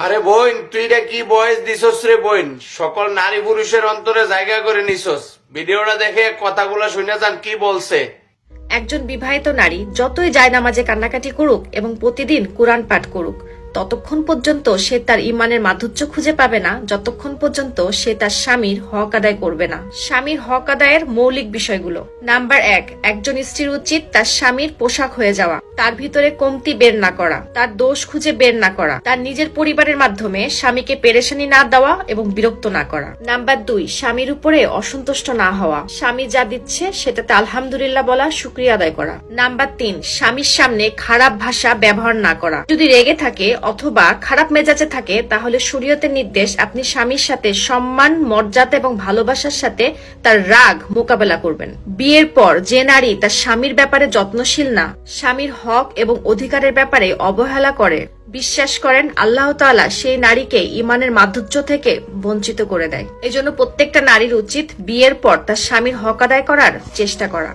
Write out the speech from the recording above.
আরে বোন, তুই এটা কি বয়স দিছস রে বোন? সকল নারী পুরুষের অন্তরে জায়গা করে নিছস। ভিডিওটা দেখে কথাগুলো শুনে যান কি বলছে। একজন বিবাহিত নারী যতই জায়নামাজে কান্নাকাটি করুক এবং প্রতিদিন কুরআন পাঠ করুক, ততক্ষণ পর্যন্ত সে তার ইমানের মাধুর্য খুঁজে পাবে না যতক্ষণ পর্যন্ত সে তার স্বামীর হক আদায় করবে না। স্বামীর হক আদায়ের মৌলিক বিষয়গুলো। নাম্বার 1, একজন স্ত্রীর উচিত তার স্বামীর পোশাক হয়ে যাওয়া, তার ভিতরে কমতি বের না করা, তার দোষ খুঁজে বের না করা, তার নিজের পরিবারের মাধ্যমে স্বামীকে পেরেশানি না দেওয়া এবং বিরক্ত না করা। নাম্বার 2, স্বামীর উপরে অসন্তুষ্ট না হওয়া, স্বামী যা দিচ্ছে সেটাতে আলহামদুলিল্লাহ বলা, শুকরিয়া আদায় করা। নাম্বার 3, স্বামীর সামনে খারাপ ভাষা ব্যবহার না করা। যদি রেগে থাকে অথবা খারাপ মেজাজে থাকে তাহলে শরীয়তের নির্দেশ আপনি স্বামীর সাথে সম্মান, মর্যাদা এবং ভালোবাসার সাথে তার রাগ মোকাবেলা করবেন। বিয়ের পর যে নারী তার স্বামীর ব্যাপারে যত্নশীল না, স্বামীর হক এবং অধিকারের ব্যাপারে অবহেলা করে, বিশ্বাস করেন আল্লাহ তাআলা সেই নারীকে ইমানের মাধুর্য থেকে বঞ্চিত করে দেয়। এজন্য প্রত্যেকটা নারীর উচিত বিয়ের পর তার স্বামীর হক আদায় করার চেষ্টা করা।